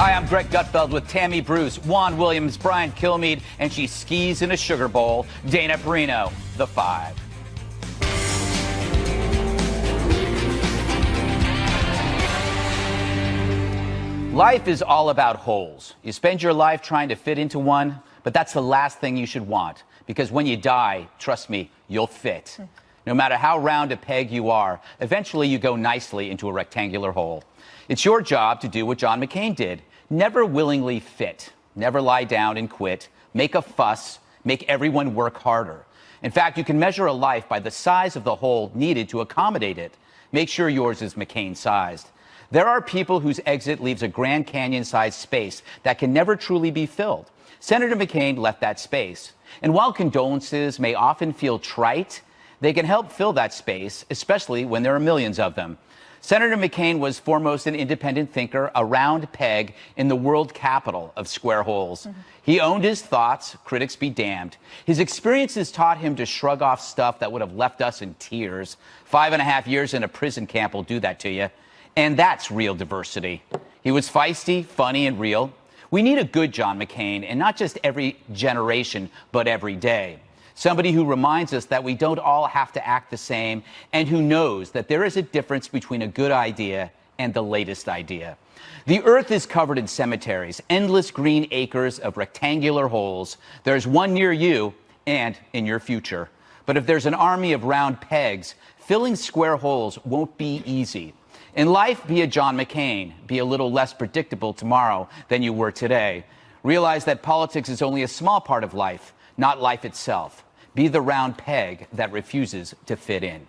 Hi, I'm Greg Gutfeld with Tammy Bruce, Juan Williams, Brian Kilmeade, and she skis in a sugar bowl, Dana Perino, the 5. Life is all about holes. You spend your life trying to fit into one, but that's the last thing you should want, because when you die, trust me, you'll fit. No matter how round a peg you are, eventually you go nicely into a rectangular hole. It's your job to do what John McCain did. Never willingly fit. Never lie down and quit. Make a fuss. Make everyone work harder. In fact, you can measure a life by the size of the hole needed to accommodate it. Make sure yours is McCain-sized. There are people whose exit leaves a Grand Canyon-sized space that can never truly be filled. Senator McCain left that space. And while condolences may often feel trite, they can help fill that space, especially when there are millions of them. Senator McCain was foremost an independent thinker, a round peg in the world capital of square holes. He owned his thoughts, critics be damned. His experiences taught him to shrug off stuff that would have left us in tears. 5.5 years in a prison camp will do that to you. And that's real diversity. He was feisty, funny, and real. We need a good John McCain, and not just every generation, but every day. Somebody who reminds us that we don't all have to act the same, and who knows that there is a difference between a good idea and the latest idea. The earth is covered in cemeteries, endless green acres of rectangular holes. There's one near you and in your future. But if there's an army of round pegs, filling square holes won't be easy. In life, be a John McCain. Be a little less predictable tomorrow than you were today. Realize that politics is only a small part of life, not life itself. Be the round peg that refuses to fit in.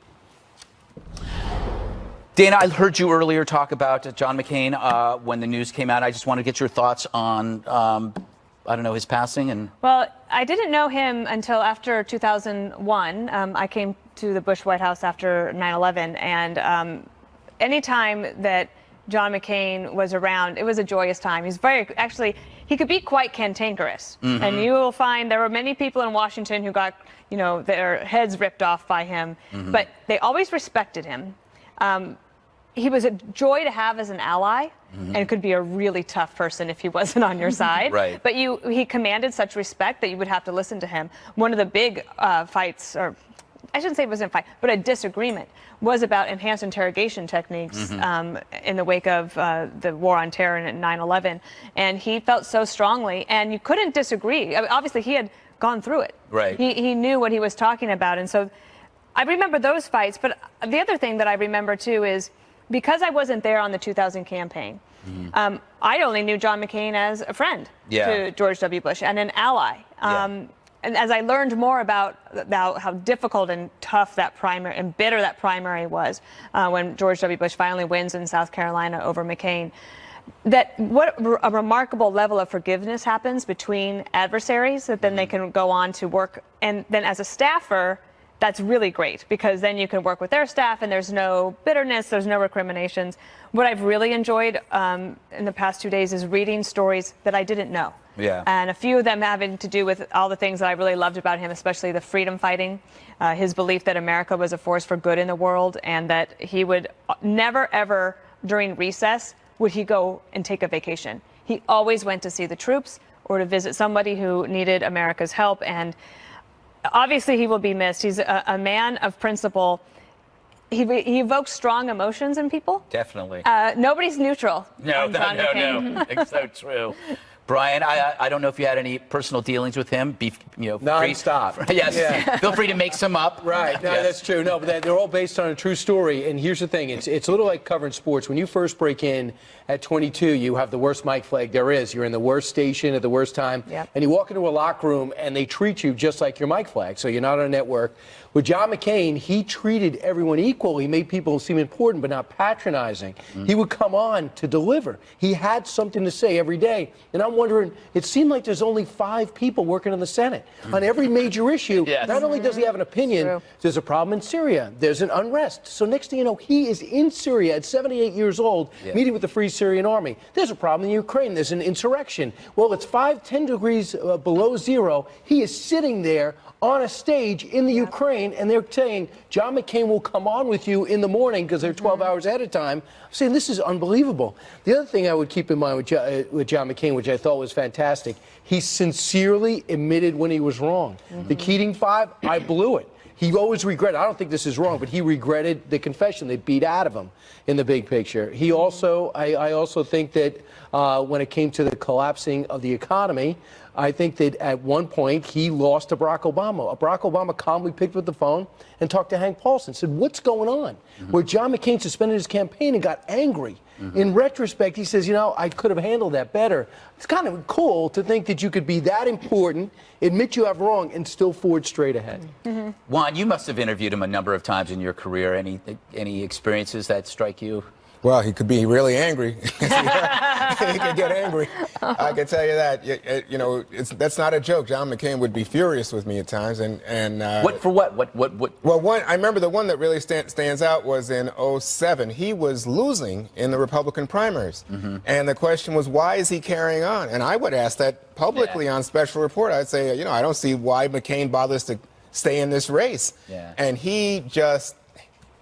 Dana, I heard you earlier talk about John McCain when the news came out. I just want to get your thoughts on, I don't know, his passing. And well, I didn't know him until after 2001. I came to the Bush White House after 9/11, and any time that John McCain was around, it was a joyous time. He's he could be quite cantankerous. And you will find there were many people in Washington who got, their heads ripped off by him, but they always respected him. He was a joy to have as an ally, and could be a really tough person if he wasn't on your side. Right. But he commanded such respect that you would have to listen to him. One of the big fights, or I shouldn't say it wasn't a fight, but a disagreement, was about enhanced interrogation techniques in the wake of the war on terror and 9/11. And he felt so strongly, and you couldn't disagree. I mean, obviously, he had gone through it. Right. He knew what he was talking about. And so I remember those fights. But the other thing that I remember, too, is because I wasn't there on the 2000 campaign, I only knew John McCain as a friend to George W. Bush and an ally. And as I learned more about how difficult and tough that primary and bitter that primary was when George W. Bush finally wins in South Carolina over McCain, that what a remarkable level of forgiveness happens between adversaries, that then they can go on to work. And then as a staffer, that's really great, because then you can work with their staff and there's no bitterness, there's no recriminations. What I've really enjoyed in the past 2 days is reading stories that I didn't know. And a few of them having to do with all the things that I really loved about him, especially the freedom fighting, his belief that America was a force for good in the world, and that he would never, ever, during recess, would he go and take a vacation. He always went to see the troops or to visit somebody who needed America's help. And obviously he will be missed. He's a man of principle. He evokes strong emotions in people. Definitely. Nobody's neutral. No. It's so true. Brian, I don't know if you had any personal dealings with him. Non-stop. Yes. Yeah. Feel free to make some up. Right. No, that's true. No, but they're all based on a true story. And here's the thing. It's a little like covering sports. When you first break in at 22, you have the worst mic flag there is. You're in the worst station at the worst time. Yep. And you walk into a locker room and they treat you just like your mic flag. So you're not on a network. With John McCain, he treated everyone equal. He made people seem important, but not patronizing. He would come on to deliver. He had something to say every day. And I'm wondering, it seemed like there's only 5 people working in the Senate. On every major issue, not only does he have an opinion, there's a problem in Syria. There's an unrest. So next thing you know, he is in Syria at 78 years old, meeting with the Free Syrian Army. There's a problem in Ukraine. There's an insurrection. Well, it's 10 degrees below zero. He is sitting there on a stage in the Ukraine. McCain, and they're saying John McCain will come on with you in the morning because they're 12 hours ahead of time. I'm saying this is unbelievable. The other thing I would keep in mind with John McCain, which I thought was fantastic, he sincerely admitted when he was wrong. The Keating Five, I blew it. He always regretted. I don't think this is wrong, but he regretted the confession they beat out of him in the big picture. He also, I also think that when it came to the collapsing of the economy, I think that at one point he lost to Barack Obama. Barack Obama calmly picked up the phone and talked to Hank Paulson, said, "What's going on?" Where John McCain suspended his campaign and got angry. In retrospect, he says, you know, I could have handled that better. It's kind of cool to think that you could be that important, admit you have wrong, and still forge straight ahead. Juan, you must have interviewed him a number of times in your career. Any experiences that strike you? Well, he could be really angry. He could get angry. I can tell you that. You know, that's not a joke. John McCain would be furious with me at times. What for what? What? Well, I remember the one that really stands out was in '07. He was losing in the Republican primaries. And the question was, why is he carrying on? And I would ask that publicly on Special Report. I'd say, you know, I don't see why McCain bothers to stay in this race. And he just...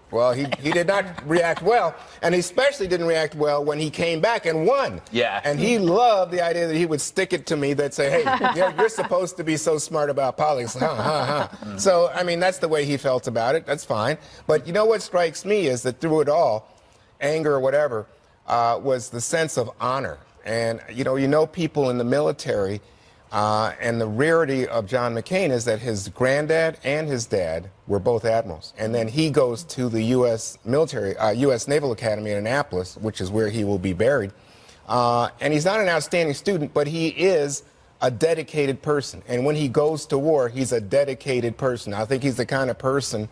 Well, he did not react well, and he especially didn't react well when he came back and won. And he loved the idea that he would stick it to me that say, hey, you're supposed to be so smart about politics. So, I mean, that's the way he felt about it. That's fine. But you know what strikes me is that through it all, anger or whatever, was the sense of honor. And, you know people in the military, and the rarity of John McCain is that his granddad and his dad were both admirals. And then he goes to the U.S. U.S. Naval Academy in Annapolis, which is where he will be buried. And he's not an outstanding student, but he is a dedicated person. And when he goes to war, he's a dedicated person. I think he's the kind of person,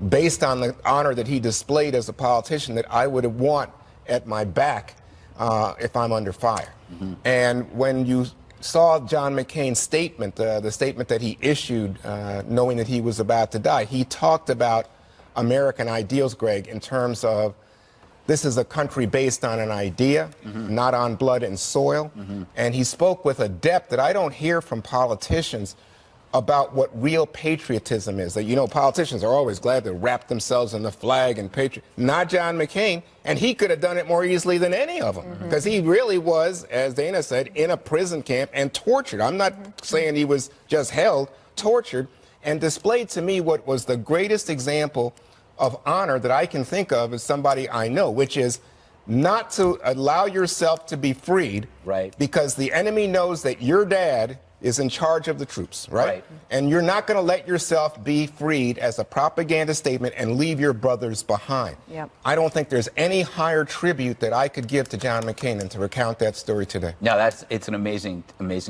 based on the honor that he displayed as a politician, that I would want at my back if I'm under fire. And when you saw John McCain's statement, the statement that he issued knowing that he was about to die, he talked about American ideals, Greg, in terms of this is a country based on an idea, not on blood and soil. And he spoke with a depth that I don't hear from politicians about what real patriotism is. That, you know, politicians are always glad to wrap themselves in the flag and patriot. Not John McCain, and he could have done it more easily than any of them, because he really was, as Dana said, in a prison camp and tortured. I'm not saying he was just held, tortured, and displayed to me what was the greatest example of honor that I can think of as somebody I know, which is not to allow yourself to be freed, because the enemy knows that your dad is in charge of the troops, right? And you're not going to let yourself be freed as a propaganda statement and leave your brothers behind. I don't think there's any higher tribute that I could give to John McCain than to recount that story today. No, it's an amazing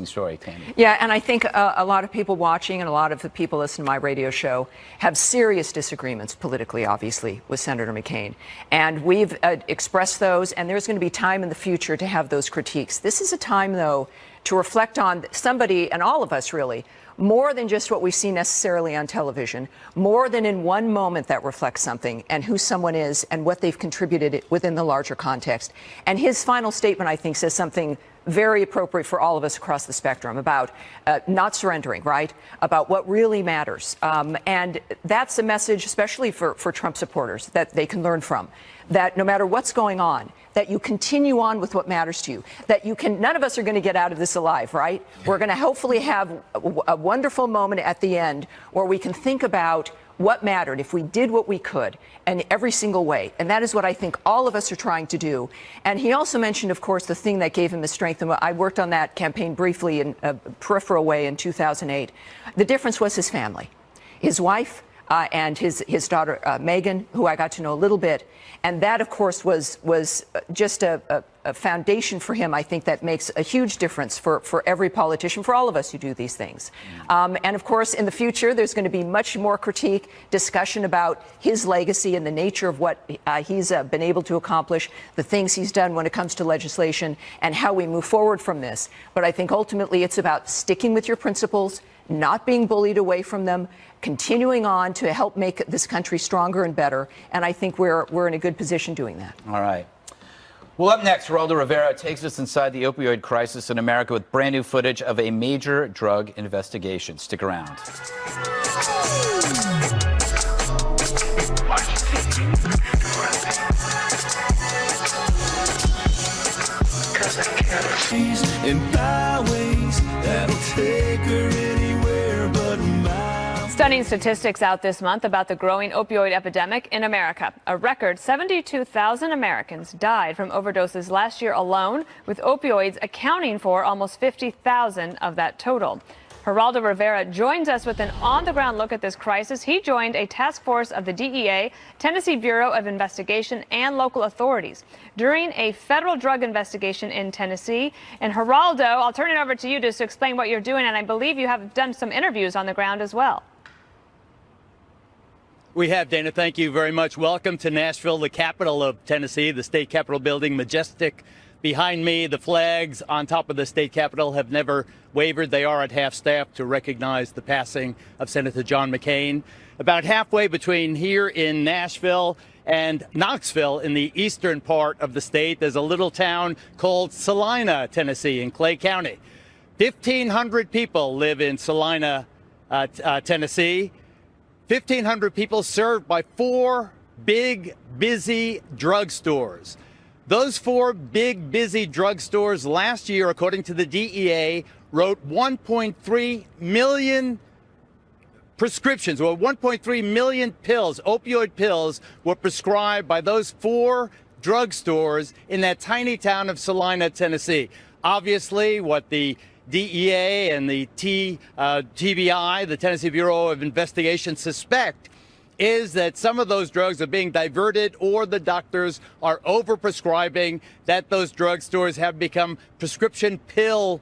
story, Tammy. Yeah, and I think a lot of people watching and a lot of the people listening to my radio show have serious disagreements politically, obviously, with Senator McCain. And we've expressed those, and there's going to be time in the future to have those critiques. This is a time, though, to reflect on somebody, and all of us really, more than just what we see necessarily on television, more than in one moment that reflects something and who someone is and what they've contributed within the larger context. And his final statement, I think, says something very appropriate for all of us across the spectrum about not surrendering, right? About what really matters. And that's a message, especially for Trump supporters, that they can learn from. That no matter what's going on, that you continue on with what matters to you, that you can, none of us are going to get out of this alive, right? We're going to hopefully have a wonderful moment at the end where we can think about what mattered if we did what we could in every single way. And that is what I think all of us are trying to do. And he also mentioned, of course, the thing that gave him the strength. And I worked on that campaign briefly in a peripheral way in 2008. The difference was his family, his wife, and his daughter, Megan, who I got to know a little bit. And that, of course, was just a foundation for him, I think, that makes a huge difference for every politician, for all of us who do these things. And, of course, in the future, there's going to be much more critique, discussion about his legacy and the nature of what he's been able to accomplish, the things he's done when it comes to legislation, and how we move forward from this. But I think ultimately it's about sticking with your principles, not being bullied away from them, continuing on to help make this country stronger and better. And I think we're in a good position doing that. All right. Well, up next, Geraldo Rivera takes us inside the opioid crisis in America with brand new footage of a major drug investigation. Stick around. And byways that'll take her anywhere but miles. Stunning statistics out this month about the growing opioid epidemic in America. A record 72,000 Americans died from overdoses last year alone, with opioids accounting for almost 50,000 of that total. Geraldo Rivera joins us with an on-the-ground look at this crisis. He joined a task force of the DEA, Tennessee Bureau of Investigation, and local authorities during a federal drug investigation in Tennessee. And Geraldo, I'll turn it over to you just to explain what you're doing, and I believe you have done some interviews on the ground as well. We have, Dana. Thank you very much. Welcome to Nashville, the capital of Tennessee, the state capitol building, majestic. Behind me, the flags on top of the state capitol have never wavered. They are at half-staff to recognize the passing of Senator John McCain. About halfway between here in Nashville and Knoxville in the eastern part of the state, there's a little town called Salina, Tennessee, in Clay County. 1,500 people live in Salina, Tennessee. 1,500 people served by 4 big, busy drugstores. Those 4 big, busy drugstores last year, according to the DEA, wrote 1.3 million prescriptions, or 1.3 million pills, opioid pills, were prescribed by those 4 drugstores in that tiny town of Salina, Tennessee. Obviously, what the DEA and the TBI, the Tennessee Bureau of Investigation, suspect is that some of those drugs are being diverted, or the doctors are overprescribing, that those drugstores have become prescription pill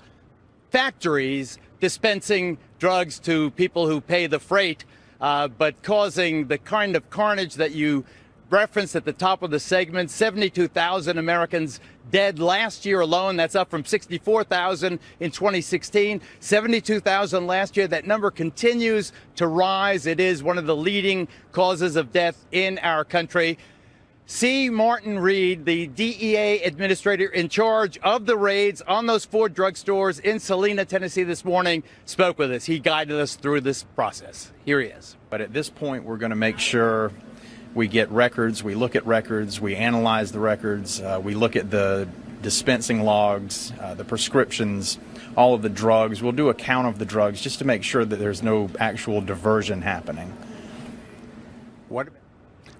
factories dispensing drugs to people who pay the freight, but causing the kind of carnage that you referenced at the top of the segment. 72,000 Americans dead last year alone. That's up from 64,000 in 2016. 72,000 last year. That number continues to rise. It is one of the leading causes of death in our country. C. Martin Reed, the DEA administrator in charge of the raids on those 4 drugstores in Salina, Tennessee this morning, spoke with us. He guided us through this process. Here he is. But at this point, we're going to make sure we get records, we look at records, we analyze the records, we look at the dispensing logs, the prescriptions, all of the drugs. We'll do a count of the drugs just to make sure that there's no actual diversion happening.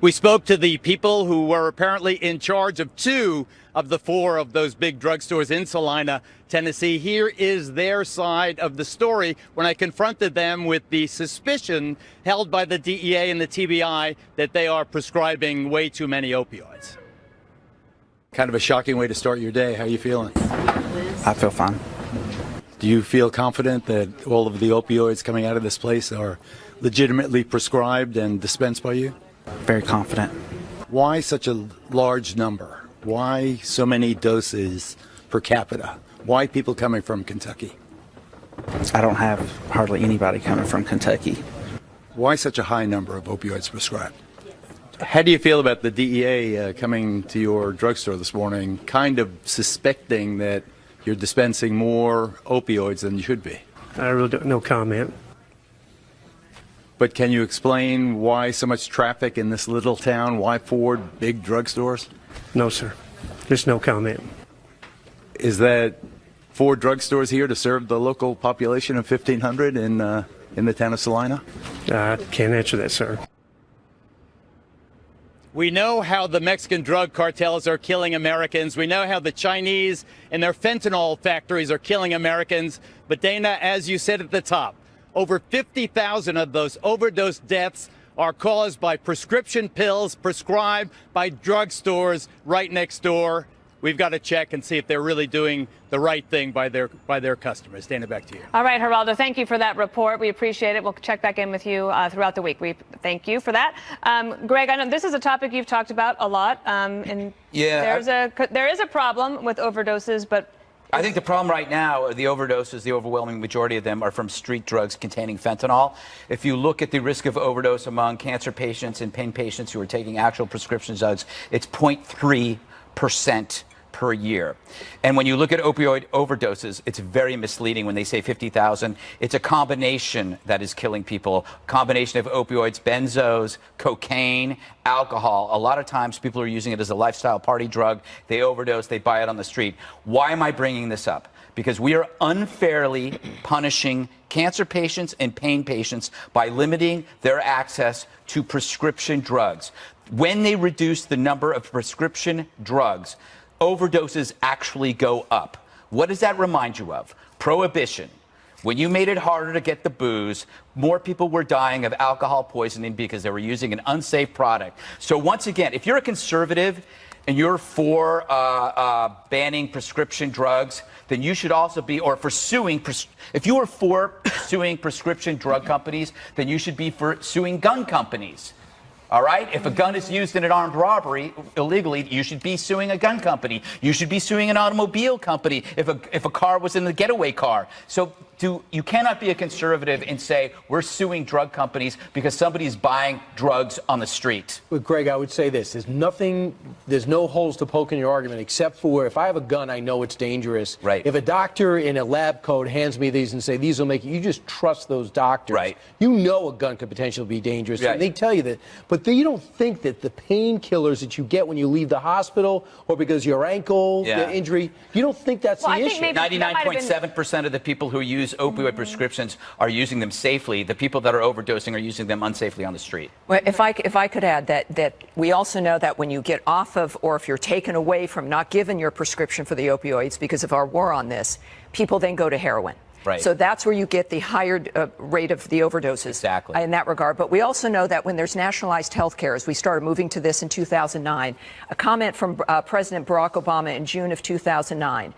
We spoke to the people who were apparently in charge of 2 of the 4 of those big drugstores in Salina, Tennessee. Here is their side of the story when I confronted them with the suspicion held by the DEA and the TBI that they are prescribing way too many opioids. Kind of a shocking way to start your day. How are you feeling? I feel fine. Do you feel confident that all of the opioids coming out of this place are legitimately prescribed and dispensed by you? Very confident. Why such a large number? Why so many doses per capita? Why people coming from Kentucky? I don't have hardly anybody coming from Kentucky. Why such a high number of opioids prescribed? How do you feel about the DEA coming to your drugstore this morning, kind of suspecting that you're dispensing more opioids than you should be? I really don't, no comment. But can you explain why so much traffic in this little town? Why 4 big drugstores? No, sir. There's no comment. Is that 4 drugstores here to serve the local population of 1,500 in the town of Salina? I can't answer that, sir. We know how the Mexican drug cartels are killing Americans. We know how the Chinese and their fentanyl factories are killing Americans. But Dana, as you said at the top, over 50,000 of those overdose deaths are caused by prescription pills prescribed by drugstores right next door. We've got to check and see if they're really doing the right thing by their customers. Dana, back to you. All right, Geraldo, thank you for that report. We appreciate it. We'll check back in with you throughout the week. We thank you for that. Greg, I know this is a topic you've talked about a lot, and there is a problem with overdoses, but I think the problem right now are the overdoses. The overwhelming majority of them are from street drugs containing fentanyl. If you look at the risk of overdose among cancer patients and pain patients who are taking actual prescription drugs, it's 0.3% per year. And when you look at opioid overdoses, it's very misleading when they say 50,000. It's a combination that is killing people, combination of opioids, benzos, cocaine, alcohol. A lot of times people are using it as a lifestyle party drug. They overdose, they buy it on the street. Why am I bringing this up? Because we are unfairly punishing cancer patients and pain patients by limiting their access to prescription drugs. When they reduce the number of prescription drugs, overdoses actually go up. What does that remind you of? Prohibition. When you made it harder to get the booze, more people were dying of alcohol poisoning because they were using an unsafe product. So once again, if you're a conservative and you're for banning prescription drugs, then you should also be, or for suing, if you are for suing prescription drug companies, then you should be for suing gun companies. All right? If a gun is used in an armed robbery illegally, you should be suing a gun company. You should be suing an automobile company if a car was in the getaway car. So you cannot be a conservative and say we're suing drug companies because somebody's buying drugs on the street. But Greg, I would say this. There's no holes to poke in your argument except for if I have a gun, I know it's dangerous. Right. If a doctor in a lab coat hands me these and say these will make you just trust those doctors. Right. You know a gun could potentially be dangerous. Right. And they tell you that. But you don't think that the painkillers that you get when you leave the hospital or because your ankle the injury, you don't think that's the issue. 99.7% of the people who use opioid prescriptions are using them safely. The people that are overdosing are using them unsafely on the street. Well, if I could add that we also know that when you get off of, or if you're taken away from not given your prescription for the opioids because of our war on this, people then go to heroin. Right. So that's where you get the higher rate of the overdoses. Exactly. In that regard. But we also know that when there's nationalized health care, as we started moving to this in 2009, a comment from President Barack Obama in June of 2009.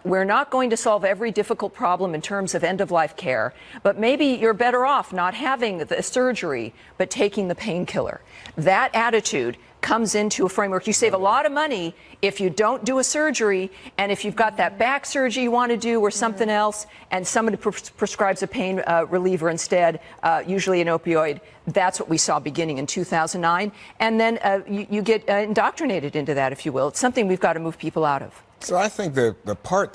We're not going to solve every difficult problem in terms of end-of-life care, but maybe you're better off not having the surgery, but taking the painkiller. That attitude comes into a framework. You save a lot of money if you don't do a surgery, and if you've got that back surgery you want to do or something else, and somebody prescribes a pain reliever instead, usually an opioid. That's what we saw beginning in 2009. And then you get indoctrinated into that, if you will. It's something we've got to move people out of. So I think the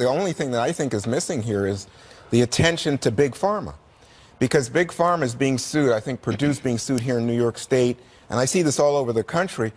only thing that I think is missing here is the attention to Big Pharma. Because Big Pharma is being sued. I think Purdue's being sued here in New York State. And I see this all over the country.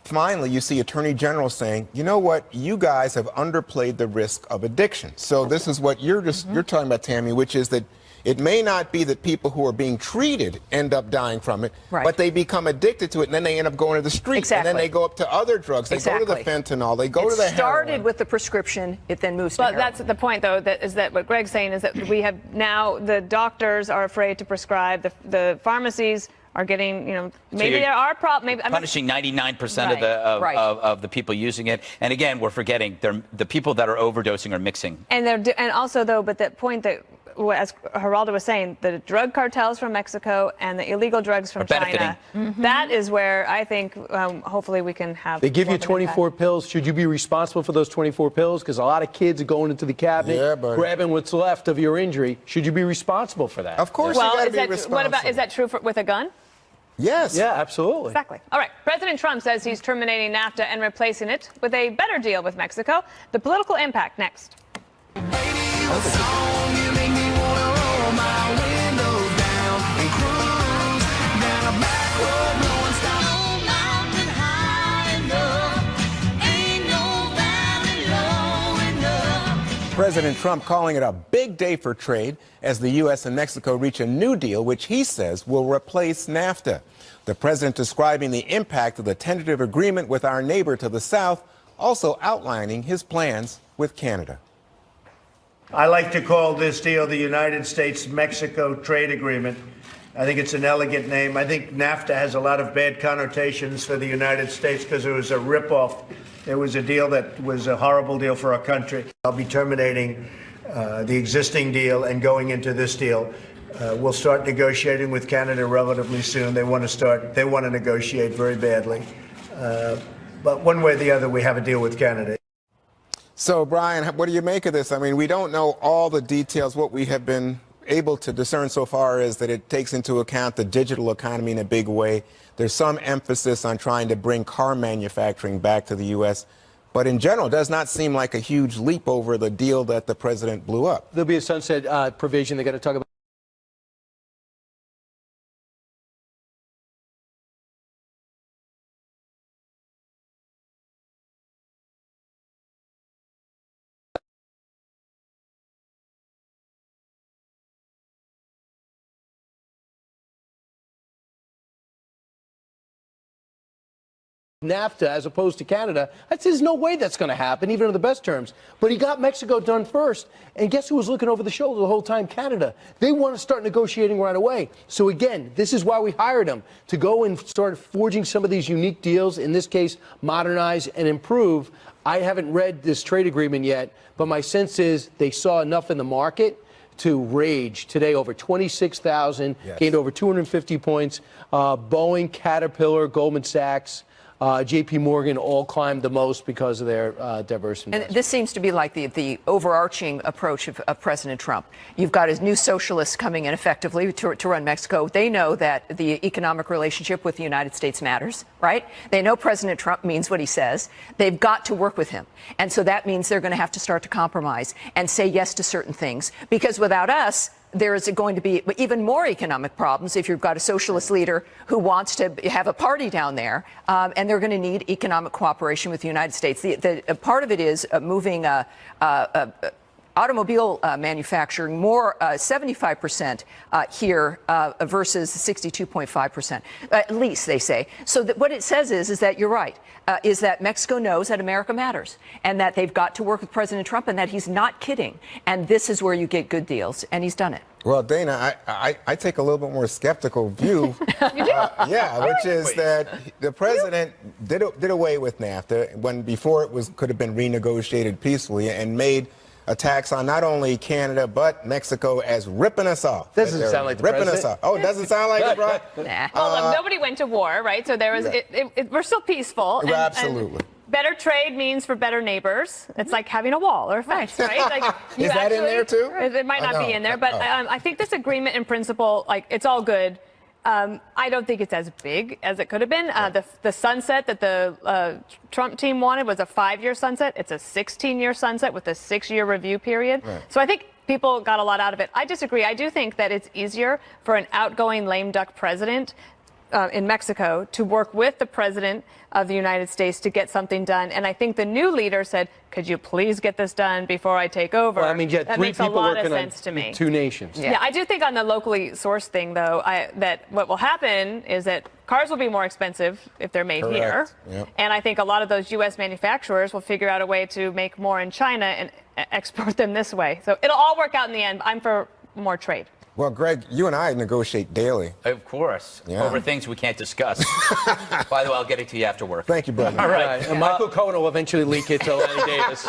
Finally, you see Attorney General saying, you know what, you guys have underplayed the risk of addiction. So this is what you're talking about, Tammy, which is that it may not be that people who are being treated end up dying from it, but they become addicted to it, and then they end up going to the street, and then they go up to other drugs. They go to the fentanyl, they go to the heroin. It started with the prescription, it then moves to heroin. But that's the point, though, that what Greg's saying is that we have now, the doctors are afraid to prescribe, the pharmacies are getting, maybe there are problems. Punishing 99% of the people using it. And again, we're forgetting the people that are overdosing are mixing. And also, though, but that point that, as Geraldo was saying, the drug cartels from Mexico and the illegal drugs from China, that is where I think hopefully we can have. They give you 24 pills. Should you be responsible for those 24 pills? Because a lot of kids are going into the cabinet, grabbing what's left of your injury. Should you be responsible for that? Of course, well, you got to be responsible. Is that true with a gun? Yes. Yeah, absolutely. Exactly. All right. President Trump says he's terminating NAFTA and replacing it with a better deal with Mexico. The political impact next. President Trump calling it a big day for trade as the U.S. and Mexico reach a new deal, which he says will replace NAFTA. The president describing the impact of the tentative agreement with our neighbor to the south, also outlining his plans with Canada. I like to call this deal the United States-Mexico Trade Agreement. I think it's an elegant name. I think NAFTA has a lot of bad connotations for the United States because it was a ripoff. It was a deal that was a horrible deal for our country. I'll be terminating the existing deal and going into this deal. We'll start negotiating with Canada relatively soon. They want to negotiate very badly. But one way or the other, we have a deal with Canada. So, Brian, what do you make of this? I mean, we don't know all the details. What we have been able to discern so far is that it takes into account the digital economy in a big way. There's some emphasis on trying to bring car manufacturing back to the U.S. But in general, it does not seem like a huge leap over the deal that the president blew up. There'll be a sunset provision. They're going to talk about NAFTA as opposed to Canada. There's no way that's going to happen, even in the best terms. But he got Mexico done first. And guess who was looking over the shoulder the whole time? Canada. They want to start negotiating right away. So again, this is why we hired him, to go and start forging some of these unique deals, in this case, modernize and improve. I haven't read this trade agreement yet, but my sense is they saw enough in the market to rage today. Over 26,000, gained over 250 points. Boeing, Caterpillar, Goldman Sachs, J.P. Morgan all climbed the most because of their diverse investment. And this seems to be like the overarching approach of President Trump. You've got his new socialists coming in effectively to run Mexico. They know that the economic relationship with the United States matters, right? They know President Trump means what he says. They've got to work with him. And so that means they're going to have to start to compromise and say yes to certain things. Because without us, there is going to be even more economic problems if you've got a socialist leader who wants to have a party down there, and they're going to need economic cooperation with the United States. The part of it is moving automobile manufacturing more 75% here versus 62.5%, at least they say. So what it says is that you're right, is that Mexico knows that America matters and that they've got to work with President Trump and that he's not kidding. And this is where you get good deals, and he's done it. Well, Dana, I take a little bit more skeptical view. You do? Yeah, which is that the president did away with NAFTA when before it could have been renegotiated peacefully, and made a tax on not only Canada but Mexico as ripping us off. Doesn't sound like the ripping president. us off. Oh, it doesn't sound like it, bro? Nah. Well, look, nobody went to war, right? So there was. We're still peaceful. And, absolutely. And better trade means for better neighbors. It's like having a wall or a fence, right? Like, Is that in there too? It might not be in there, but I think this agreement in principle, like, it's all good. I don't think it's as big as it could have been. The sunset that the Trump team wanted was a 5-year sunset. It's a 16-year sunset with a 6-year review period. Right. So I think people got a lot out of it. I disagree. I do think that it's easier for an outgoing lame duck president in Mexico to work with the president of the United States to get something done. And I think the new leader said, could you please get this done before I take over? Well, I mean, that makes a lot of sense to me. 2 nations. Yeah, I do think on the locally sourced thing, though, that what will happen is that cars will be more expensive if they're made here. Yep. And I think a lot of those U.S. manufacturers will figure out a way to make more in China and export them this way. So it'll all work out in the end. I'm for more trade. Well, Greg, you and I negotiate daily. Of course. Yeah. Over things we can't discuss. By the way, I'll get it to you after work. Thank you, brother. All right. And Michael Cohen will eventually leak it to Lanny Davis.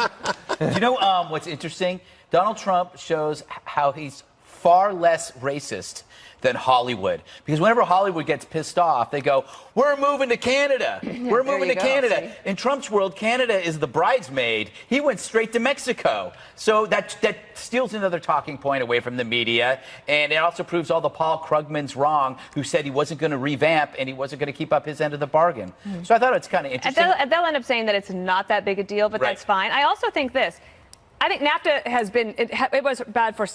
You know what's interesting? Donald Trump shows how he's far less racist than Hollywood. Because whenever Hollywood gets pissed off, they go, we're moving to Canada. We're moving to Canada. In Trump's world, Canada is the bridesmaid. He went straight to Mexico. So that steals another talking point away from the media. And it also proves all the Paul Krugman's wrong, who said he wasn't going to revamp and he wasn't going to keep up his end of the bargain. So I thought it's kind of interesting. They'll end up saying that it's not that big a deal, but that's fine. I also think this. I think NAFTA has been, it was bad for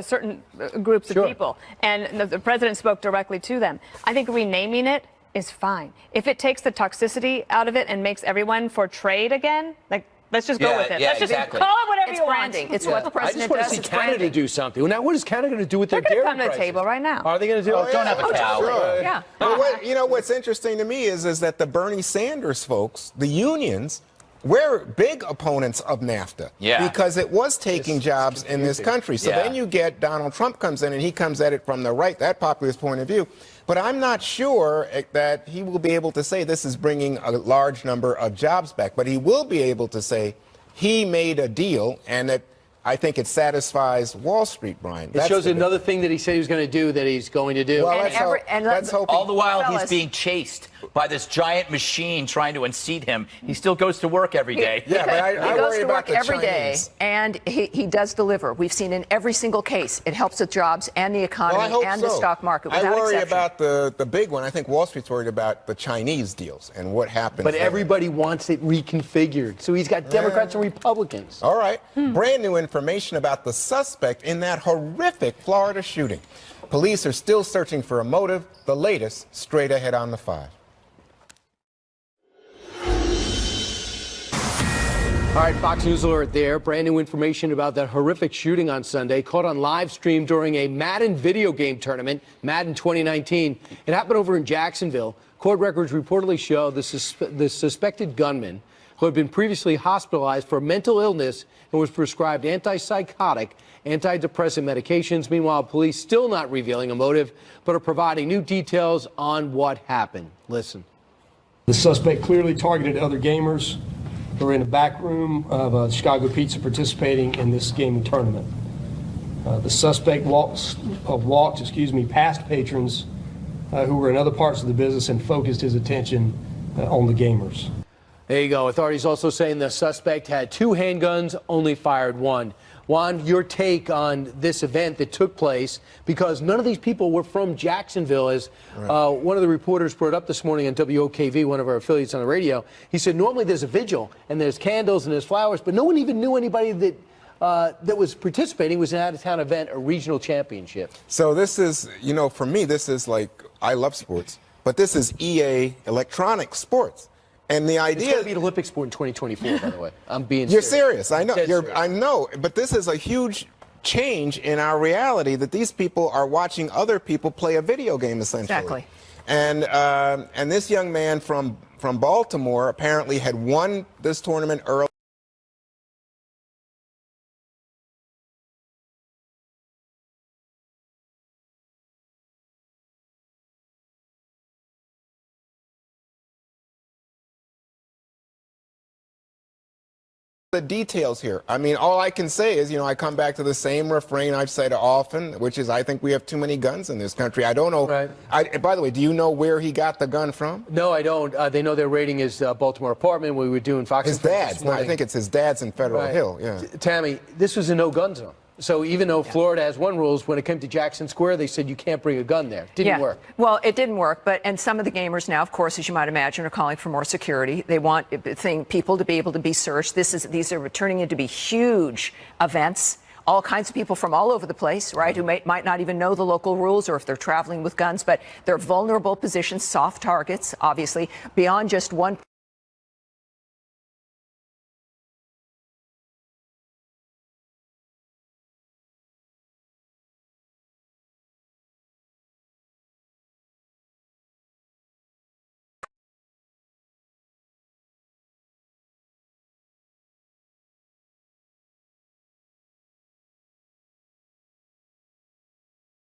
certain groups of people, and the president spoke directly to them. I think renaming it is fine. If it takes the toxicity out of it and makes everyone for trade again, like, let's just go with it. Let's just call it whatever you branding. want. It's what the president does. I just want to see Canada do something. Now, what is Canada going to do with their dairy prices? They're going to come to the table right now. Are they going to do it? Don't have a cow. Sure. Yeah. But you know what's interesting to me is that the Bernie Sanders folks, the unions, we're big opponents of NAFTA because it was taking jobs in this country. So then you get Donald Trump comes in and he comes at it from the right, that populist point of view. But I'm not sure that he will be able to say this is bringing a large number of jobs back. But he will be able to say he made a deal and that I think it satisfies Wall Street, Brian. It shows another thing that he said he was going to do that he's going to do. Well, let's hope all the while he's being chased by this giant machine trying to unseat him. He still goes to work every day. Yeah, but I he goes worry to about work the every day, Chinese. and he does deliver. We've seen in every single case it helps with jobs and the economy Well, I hope and so. the stock market. Without I worry exception. about the big one. I think Wall Street's worried about the Chinese deals and what happens. But there. everybody wants it reconfigured. So he's got Democrats and Republicans. All right. Brand new information about the suspect in that horrific Florida shooting. Police are still searching for a motive. The latest straight ahead on the 5. All right, Fox News alert there. Brand new information about that horrific shooting on Sunday, caught on live stream during a Madden video game tournament, Madden 2019. It happened over in Jacksonville. Court records reportedly show the suspected gunman, who had been previously hospitalized for mental illness and was prescribed antipsychotic, antidepressant medications. Meanwhile, police still not revealing a motive, but are providing new details on what happened. Listen. The suspect clearly targeted other gamers who were in the back room of Chicago Pizza participating in this gaming tournament. The suspect walked past patrons who were in other parts of the business and focused his attention on the gamers. There you go. Authorities also saying the suspect had 2 handguns, only fired 1. Juan, your take on this event that took place, because none of these people were from Jacksonville, as one of the reporters brought up this morning on WOKV, one of our affiliates on the radio. He said normally there's a vigil and there's candles and there's flowers, but no one even knew anybody that that was participating. It was an out-of-town event, a regional championship. So this is, you know, for me, this is like, I love sports, but this is EA electronic sports. And the idea... It's going to be an Olympic sport in 2024, by the way. I'm being You're serious. I know. I know. But this is a huge change in our reality that these people are watching other people play a video game, essentially. Exactly. And this young man from Baltimore apparently had won this tournament early. The details here. I mean, all I can say is, you know, I come back to the same refrain I've said often, which is I think we have too many guns in this country. I don't know. Right. By the way, do you know where he got the gun from? No, I don't. They know they're raiding his Baltimore apartment. We were doing Fox. His dad's. No, I think it's his dad's in Federal Hill. Yeah. Tammy, this was a no-gun zone. So even though Florida has one rules, when it came to Jackson Square, they said you can't bring a gun there. Didn't work. Well, it didn't work. And some of the gamers now, of course, as you might imagine, are calling for more security. They want people to be able to be searched. These are turning into be huge events. All kinds of people from all over the place, right, who might not even know the local rules, or if they're traveling with guns. But they're vulnerable positions, soft targets, obviously, beyond just one.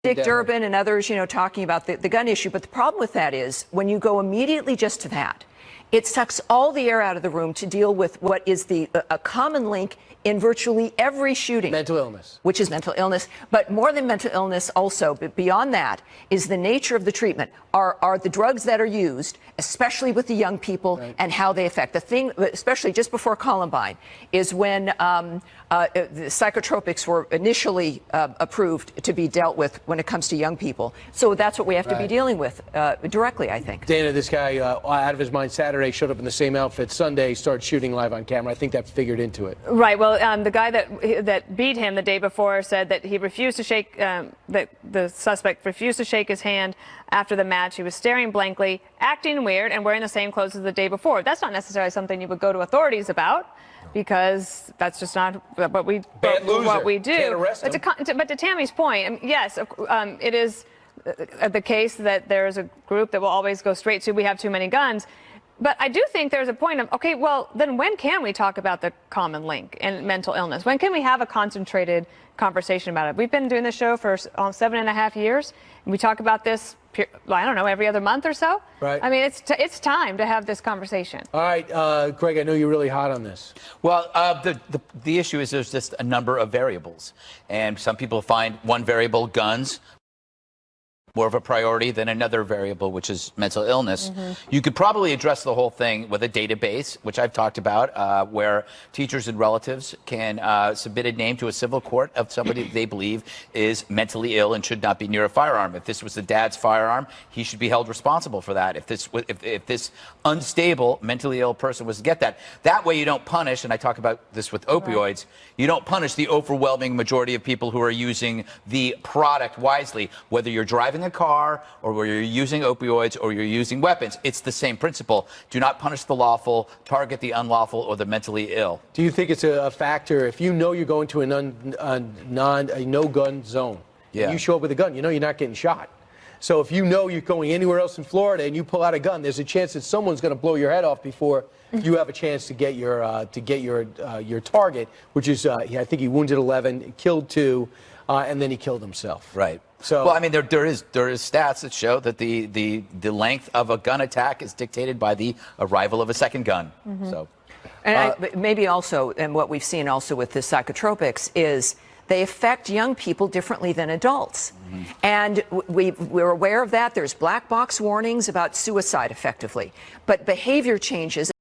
Dick Durbin and others, you know, talking about the gun issue. But the problem with that is when you go immediately just to that, it sucks all the air out of the room to deal with what is a common link in virtually every shooting. Mental illness. Which is mental illness. But more than mental illness also, but beyond that, is the nature of the treatment. Are the drugs that are used, especially with the young people, and how they affect. The thing, especially just before Columbine, is when the psychotropics were initially approved to be dealt with when it comes to young people. So that's what we have to be dealing with directly, I think. Dana, this guy, out of his mind Saturday, showed up in the same outfit. Sunday, started shooting live on camera. I think that figured into it. Right. Well, the guy that beat him the day before said that he refused to shake, that the suspect refused to shake his hand after the match. He was staring blankly, acting weird, and wearing the same clothes as the day before. That's not necessarily something you would go to authorities about, because that's just not what we do. Can't arrest him. But to Tammy's point, yes, it is the case that there is a group that will always go straight to we have too many guns. But I do think there's a point of, okay, well, then when can we talk about the common link in mental illness? When can we have a concentrated conversation about it? We've been doing this show for 7.5 years, and we talk about this I don't know, every other month or so. Right. I mean, it's time to have this conversation. All right, Greg, I know you're really hot on this. Well, the issue is there's just a number of variables, and some people find one variable, guns, more of a priority than another variable, which is mental illness. You could probably address the whole thing with a database, which I've talked about, where teachers and relatives can submit a name to a civil court of somebody they believe is mentally ill and should not be near a firearm. If this was the dad's firearm, he should be held responsible for that. If this unstable, mentally ill person was to get that, that way you don't punish, and I talk about this with opioids, you don't punish the overwhelming majority of people who are using the product wisely, whether you're driving a car or where you're using opioids or you're using weapons. It's the same principle. Do not punish the lawful, target the unlawful or the mentally ill. Do you think it's a factor if you know you're going to a no-gun zone, and you show up with a gun, you know you're not getting shot. So if you know you're going anywhere else in Florida and you pull out a gun, there's a chance that someone's going to blow your head off before you have a chance to get your target, which is I think he wounded 11, killed 2, and then he killed himself. Right. So, well, I mean, there is stats that show that the length of a gun attack is dictated by the arrival of a second gun. So, and maybe also, and what we've seen also with the psychotropics is they affect young people differently than adults. And we're aware of that. There's black box warnings about suicide effectively, but behavior changes,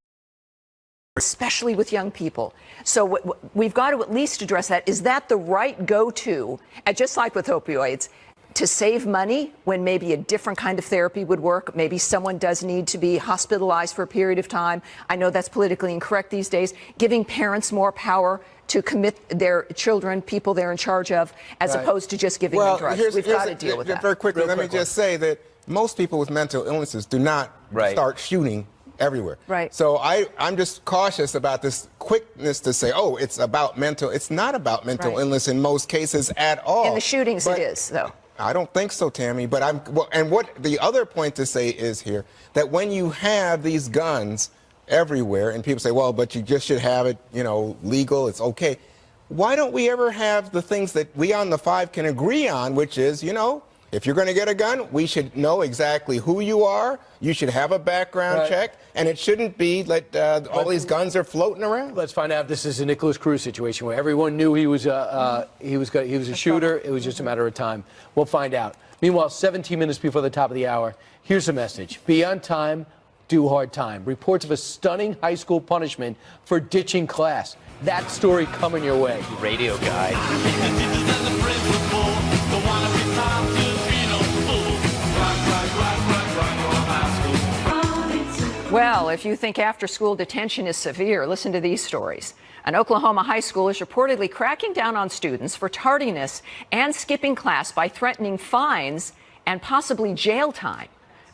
especially with young people. So we've got to at least address that. Is that the right go-to, and just like with opioids, to save money when maybe a different kind of therapy would work? Maybe someone does need to be hospitalized for a period of time. I know that's politically incorrect these days. Giving parents more power to commit their children, people they're in charge of, as opposed to just giving them drugs. We've got to deal with that. Very quickly, let me just say that most people with mental illnesses do not start shooting everywhere. Right. So I'm just cautious about this quickness to say, oh, it's about mental. It's not about mental illness in most cases at all. In the shootings it is, though. I don't think so, Tammy. But and what the other point to say is here that when you have these guns everywhere, and people say, well, but you just should have it, legal. It's okay. Why don't we ever have the things that we on the 5 can agree on, which is, if you're going to get a gun, we should know exactly who you are. You should have a background check, and it shouldn't be like all these guns are floating around. Let's find out if this is a Nicholas Cruz situation where everyone knew he was a shooter. It was just a matter of time. We'll find out. Meanwhile, 17 minutes before the top of the hour, here's a message: be on time, do hard time. Reports of a stunning high school punishment for ditching class. That story coming your way. Radio guy. Well, if you think after-school detention is severe, listen to these stories. An Oklahoma high school is reportedly cracking down on students for tardiness and skipping class by threatening fines and possibly jail time.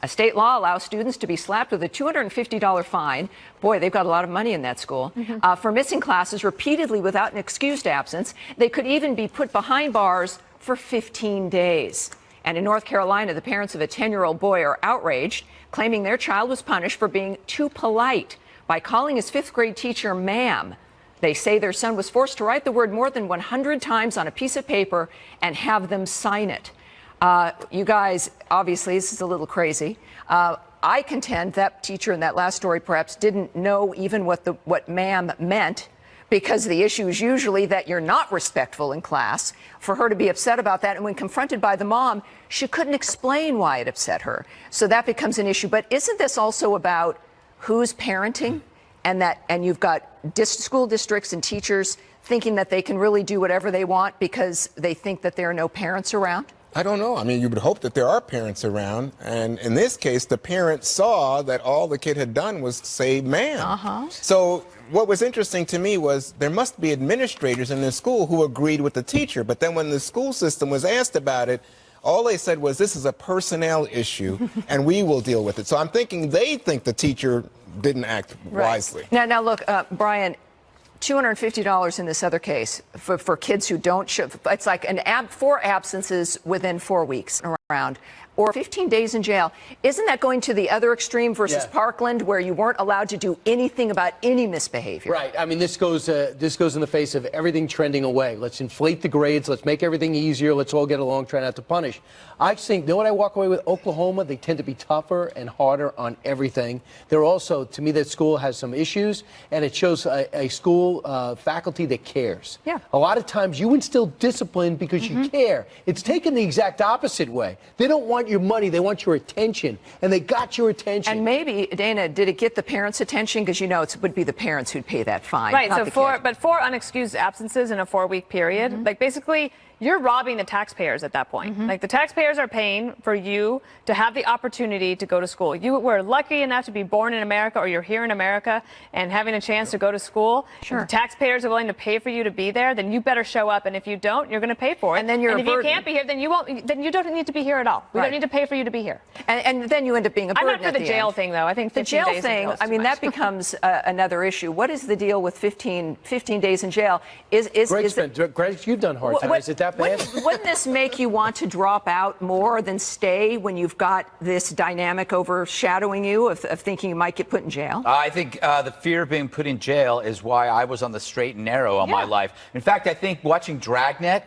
A state law allows students to be slapped with a $250 fine. Boy, they've got a lot of money in that school. For missing classes repeatedly without an excused absence. They could even be put behind bars for 15 days. And in North Carolina, the parents of a 10-year-old boy are outraged, claiming their child was punished for being too polite by calling his 5th grade teacher ma'am. They say their son was forced to write the word more than 100 times on a piece of paper and have them sign it. You guys, obviously, this is a little crazy. I contend that teacher in that last story perhaps didn't know even what ma'am meant, because the issue is usually that you're not respectful in class. For her to be upset about that, and when confronted by the mom, she couldn't explain why it upset her. So that becomes an issue. But isn't this also about who's parenting, and you've got school districts and teachers thinking that they can really do whatever they want because they think that there are no parents around? I don't know. I mean, you would hope that there are parents around. And in this case, the parent saw that all the kid had done was say ma'am. So what was interesting to me was there must be administrators in the school who agreed with the teacher. But then when the school system was asked about it, all they said was, this is a personnel issue, and we will deal with it. So I'm thinking they think the teacher didn't act wisely. Now look, Brian, $250 in this other case for kids who don't show. It's like 4 absences within 4 weeks. around, or 15 days in jail. Isn't that going to the other extreme versus Parkland, where you weren't allowed to do anything about any misbehavior? Right. I mean, this goes in the face of everything trending away. Let's inflate the grades. Let's make everything easier. Let's all get along, try not to punish. I think, you know what I walk away with? Oklahoma, they tend to be tougher and harder on everything. They're also, to me, that school has some issues, and it shows a school faculty that cares. Yeah. A lot of times you instill discipline because you care. It's taken the exact opposite way. They don't want your money, they want your attention, and they got your attention. And maybe, Dana, did it get the parents' attention? Because you know it would be the parents who'd pay that fine. Right. not So the for kid. four unexcused absences in a 4-week period, like basically you're robbing the taxpayers at that point. Like the taxpayers are paying for you to have the opportunity to go to school. You were lucky enough to be born in America, or you're here in America and having a chance to go to school. Sure. If the taxpayers are willing to pay for you to be there, then you better show up. And if you don't, you're going to pay for it. And then you're and a if you burden. can't be here, then you won't. Then you don't need to be here at all. We Right. don't need to pay for you to be here. And then you end up being a I'm burden not for at the jail end. thing, though. I think The 15 jail days in thing, jail is I too mean, much. that becomes another issue. What is the deal with 15 days in jail? Greg, you've done hard time. Is it that bad? Wouldn't this make you want to drop out more than stay when you've got this dynamic overshadowing you of thinking you might get put in jail? I think the fear of being put in jail is why I was on the straight and narrow all my life. In fact, I think watching Dragnet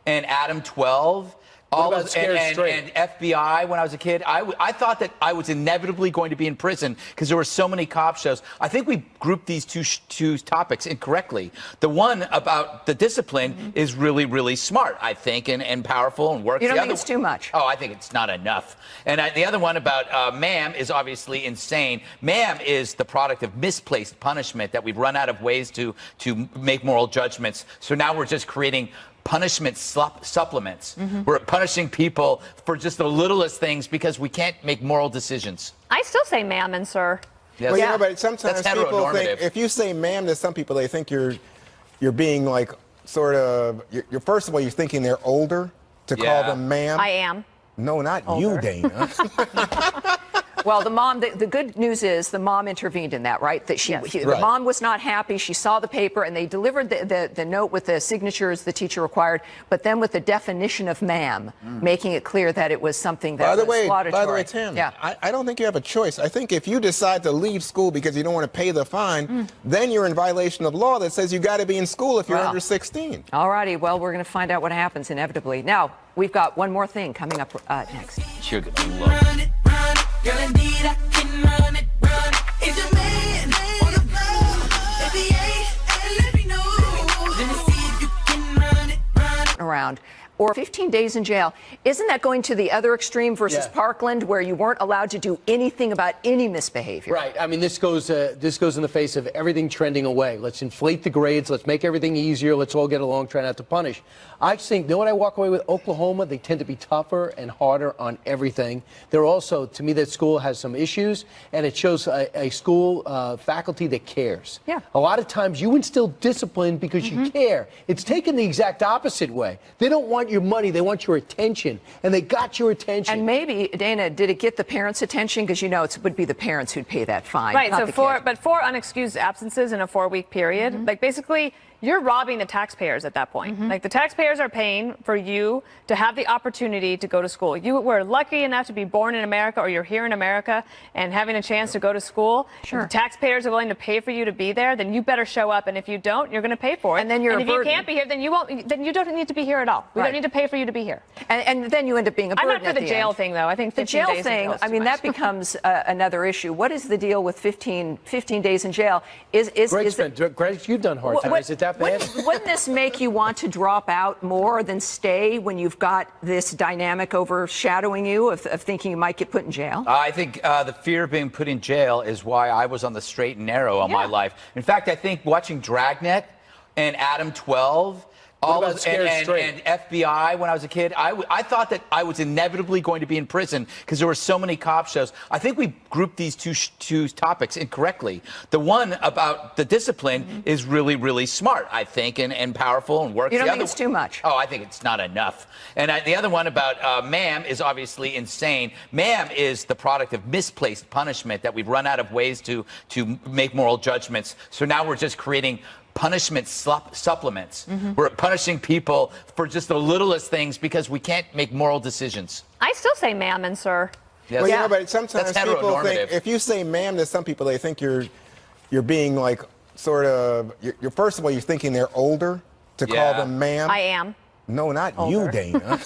and Adam 12, all about those, Scared and Straight? FBI when I was a kid, I thought that I was inevitably going to be in prison because there were so many cop shows. I think we grouped these two topics incorrectly. The one about the discipline is really, really smart, I think, and powerful and works. You don't The think other it's too much? Oh, I think it's not enough. And the other one about ma'am is obviously insane. Ma'am is the product of misplaced punishment that we've run out of ways to make moral judgments. So now we're just creating punishment supplements. We're punishing people for just the littlest things because we can't make moral decisions. I still say ma'am and sir. Yes. Well, yeah, but sometimes That's people think heteronormative. if you say ma'am to some people, they think you're being like sort of. You're first of all, you're thinking they're older to call them ma'am. I am. No, not Older. you, Dana. Well, the mom, the good news is the mom intervened in that, right? That the Right. mom was not happy. She saw the paper, and they delivered the note with the signatures the teacher required, but then with the definition of ma'am, making it clear that it was something that was laudatory. By the way, Tim, Yeah. I don't think you have a choice. I think if you decide to leave school because you don't want to pay the fine, then you're in violation of law that says you got to be in school if you're Wow. under 16. All righty. Well, we're going to find out what happens inevitably. Now, we've got one more thing coming up next. Sure. Run it, girl, indeed I can run it. Is your man on the floor? If he ain't, let me know. Let me see if you can run it. Around, or 15 days in jail. Isn't that going to the other extreme versus Parkland, where you weren't allowed to do anything about any misbehavior? Right. I mean, this goes in the face of everything trending away. Let's inflate the grades. Let's make everything easier. Let's all get along, try not to punish. I think, you know what I walk away with? Oklahoma, they tend to be tougher and harder on everything. They're also, to me, that school has some issues, and it shows a school faculty that cares. Yeah. A lot of times you instill discipline because you care. It's taken the exact opposite way. They don't want your money, they want your attention, and they got your attention. And maybe, Dana, did it get the parents' attention? Because you know it would be the parents who'd pay that fine. Right. not So the four kid. unexcused absences in a 4-week period, like basically you're robbing the taxpayers at that point. Like the taxpayers are paying for you to have the opportunity to go to school. You were lucky enough to be born in America, or you're here in America and having a chance to go to school. Sure. If the taxpayers are willing to pay for you to be there, then you better show up. And if you don't, you're going to pay for it. And then you're a if you burden. can't be here, then you won't. Then you don't need to be here at all. We Right. don't need to pay for you to be here. And then you end up being a I'm burden not for at the jail end. thing, though. I think The 15 jail days in thing, jail is I too mean, much. that becomes another issue. What is the deal with 15 days in jail? Greg, you've done hard time. Is it that bad? Wouldn't this make you want to drop out more than stay when you've got this dynamic overshadowing you of thinking you might get put in jail? I think the fear of being put in jail is why I was on the straight and narrow all my life. In fact, I think watching Dragnet and Adam 12, all about those, Scared and Straight? FBI when I was a kid, I thought that I was inevitably going to be in prison because there were so many cop shows. I think we grouped these two topics incorrectly. The one about the discipline is really, really smart, I think, and powerful and works. You don't The think other it's too much? Oh, I think it's not enough. And the other one about ma'am is obviously insane. Ma'am is the product of misplaced punishment that we've run out of ways to make moral judgments. So now we're just creating punishment supplements. We're punishing people for just the littlest things because we can't make moral decisions. I still say ma'am and sir. Yes. Well, yeah, but sometimes That's people think heteronormative. if you say ma'am to some people, they think you're being like sort of. You're first of all, you're thinking they're older to call them ma'am. I am. No, not Older. you, Dana.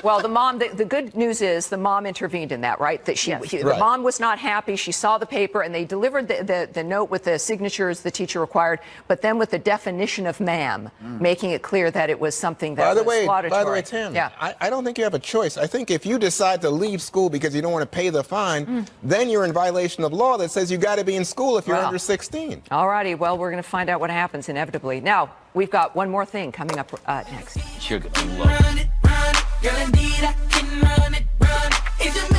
Well, the mom, the good news is the mom intervened in that, right? That the Right. mom was not happy. She saw the paper and they delivered the note with the signatures the teacher required, but then with the definition of ma'am, making it clear that it was something that was laudatory. By the way, Tim, yeah. I don't think you have a choice. I think if you decide to leave school because you don't want to pay the fine, then you're in violation of law that says you got to be in school if you're under 16. All righty. Well, we're going to find out what happens inevitably. Now, we've got one more thing coming up next. Sugar. Run it, girl, indeed I can run it, run. It's a